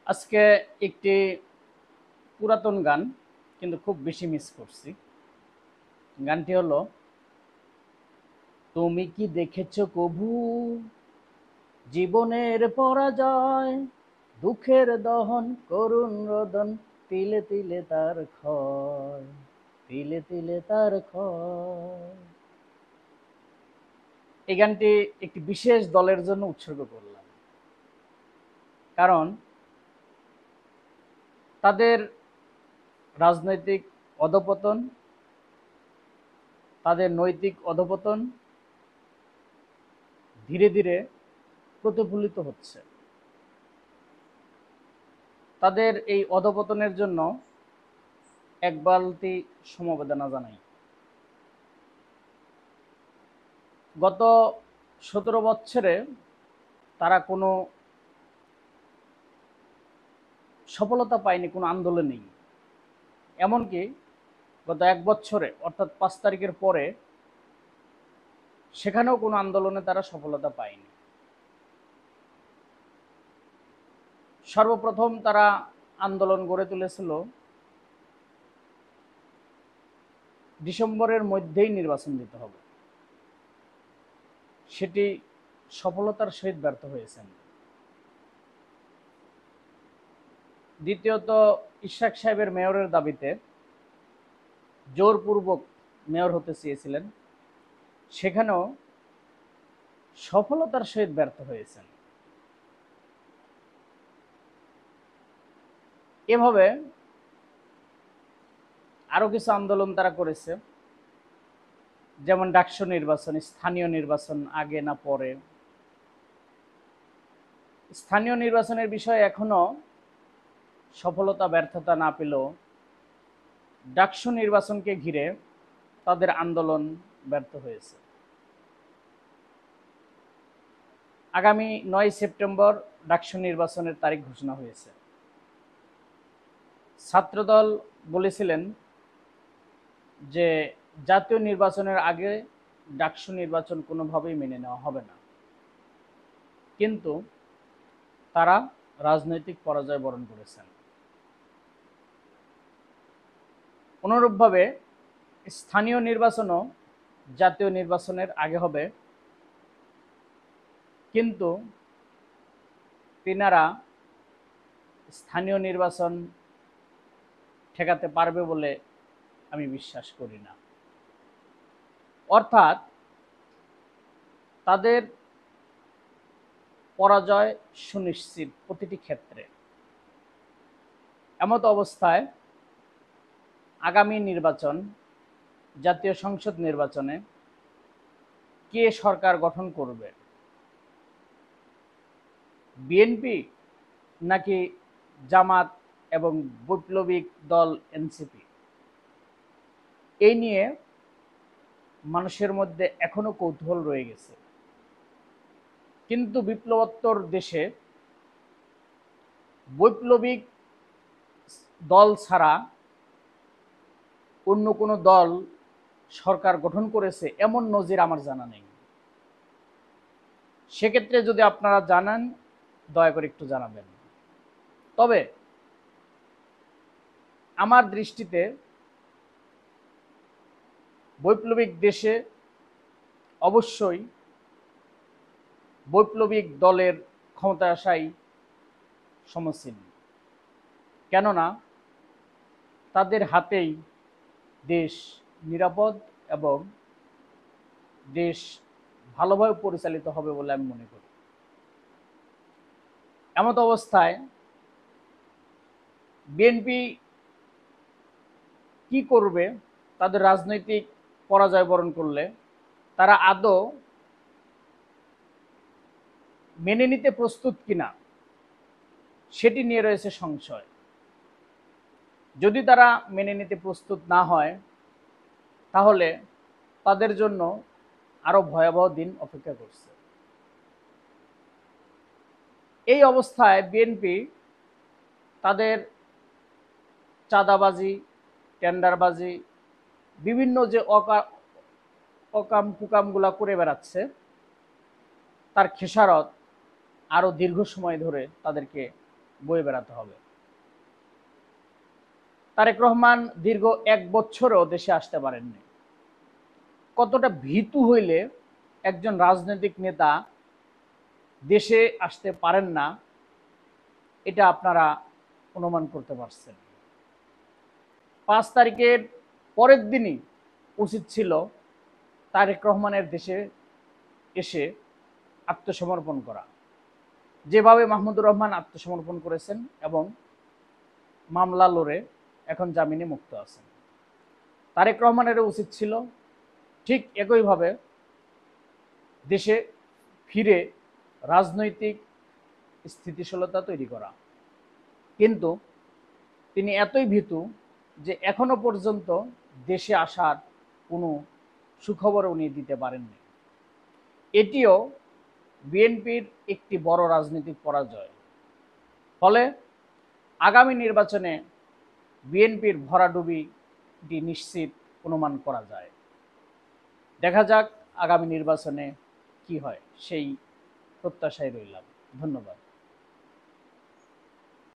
আজকে একটি পুরাতন গান কিন্তু খুব বেশি মিস করছি। গানটি হলো, তুমি কি দেখেছো কভু জীবনের পরাজয়, দুঃখের দহন করুণ রোদন, তিলে তিলে তার ক্ষয়, তিলে তিলে তার ক্ষয়। এই গানটি একটি বিশেষ দলের জন্য উৎসর্গ করলাম, কারণ তাদের রাজনৈতিক অধপতন, তাদের নৈতিক অধপতন ধীরে ধীরে প্রতিফলিত হচ্ছে। তাদের এই অধপতনের জন্য এক বালতি সমবেদনা জানাই। গত 17 বছরে তারা কোনো সফলতা পায়নি কোনো আন্দোলনেই। এমনকি গত 1 বছরে অর্থাৎ 5 তারিখের পরে সেখানেও কোনো আন্দোলনে তারা সফলতা পায়নি। সর্বপ্রথম তারা আন্দোলন গড়ে তুলেছিল ডিসেম্বরের মধ্যেই নির্বাচন দিতে হবে, সেটি সফলতার সহিত ব্যর্থ হয়েছেন। দ্বিতীয়ত, ইশাক সাহেবের মেয়রের দাবিতে জোরপূর্বক মেয়র হতে চেয়েছিলেন, সেখানেও সফলতার সহিত ব্যর্থ হয়েছেন। এভাবে আরো কিছু আন্দোলন তারা করেছে, যেমন ডাকসু নির্বাচন, স্থানীয় নির্বাচন আগে না পরে। স্থানীয় নির্বাচনের বিষয়ে এখনো সফলতা ব্যর্থতা না পেলেও ডাকসু নির্বাচনকে ঘিরে তাদের আন্দোলন ব্যর্থ হয়েছে। আগামী 9 সেপ্টেম্বর ডাকসু নির্বাচনের তারিখ ঘোষণা হয়েছে। ছাত্রদল বলেছিলেন যে জাতীয় নির্বাচনের আগে ডাকসু নির্বাচন কোনোভাবেই মেনে নেওয়া হবে না, কিন্তু তারা রাজনৈতিক পরাজয় বরণ করেছেন। অনুরূপভাবে স্থানীয় নির্বাচনও জাতীয় নির্বাচনের আগে হবে, কিন্তু তিনারা স্থানীয় নির্বাচন ঠেকাতে পারবে বলে আমি বিশ্বাস করি না। অর্থাৎ তাদের পরাজয় সুনিশ্চিত প্রতিটি ক্ষেত্রে। এমত অবস্থায় আগামী নির্বাচন, জাতীয় সংসদ নির্বাচনে কে সরকার গঠন করবে, বিএনপি নাকি জামাত এবং বৈপ্লবিক দল এনসিপি, এই নিয়ে মানুষের মধ্যে এখনো কৌতূহল রয়ে গেছে। কিন্তু বিপ্লবোত্তর দেশে বৈপ্লবিক দল ছাড়া অন্য কোনো দল সরকার গঠন করেছে এমন নজির আমার জানা নেই। সেক্ষেত্রে যদি আপনারা জানান, দয়া করে একটু জানাবেন। তবে আমার দৃষ্টিতে বৈপ্লবিক দেশে অবশ্যই বৈপ্লবিক দলের ক্ষমতায় আসাই সমীচীন, কেননা তাদের হাতেই দেশ নিরাপদ এবং দেশ ভালোভাবে পরিচালিত হবে বলে আমি মনে করি। এমত অবস্থায় বিএনপি কি করবে তাদের রাজনৈতিক পরাজয় বরণ করলে? তারা আদৌ মেনে নিতে প্রস্তুত কিনা সেটি নিয়ে রয়েছে সংশয়। যদি তারা মেনে নিতে প্রস্তুত না হয়, তাহলে তাদের জন্য আরো ভয়াবহ দিন অপেক্ষা করছে। এই অবস্থায় বিএনপি তাদের চাঁদাবাজি, টেন্ডারবাজি, বিভিন্ন যে অকাম কুকামগুলা করে বেড়াচ্ছে, তার খেসারত আরো দীর্ঘ সময় ধরে তাদেরকে বয়ে বেড়াতে হবে। তারেক রহমান দীর্ঘ 1 বছরও দেশে আসতে পারেননি। কতটা ভীতু হইলে একজন রাজনৈতিক নেতা দেশে আসতে পারেন না, এটা আপনারা অনুমান করতে পারছেন। 5 তারিখের পরের দিনই উচিত ছিল তারেক রহমানের দেশে এসে আত্মসমর্পণ করা, যেভাবে মাহমুদুর রহমান আত্মসমর্পণ করেছেন এবং মামলা লড়ে এখন জামিনে মুক্ত আছেন। তারেক রহমানেরও উচিত ছিল ঠিক একইভাবে দেশে ফিরে রাজনৈতিক স্থিতিশীলতা তৈরি করা, কিন্তু তিনি এতই ভীতু যে এখনো পর্যন্ত দেশে আসার কোনো সুখবর উনি দিতে পারেননি। এটিও বিএনপির একটি বড় রাজনৈতিক পরাজয়। ফলে আগামী নির্বাচনে বিএনপির ভরাডুবিটি নিশ্চিত অনুমান করা যায়। দেখা যাক আগামী নির্বাচনে কি হয়, সেই প্রত্যাশায় রইলাম। ধন্যবাদ।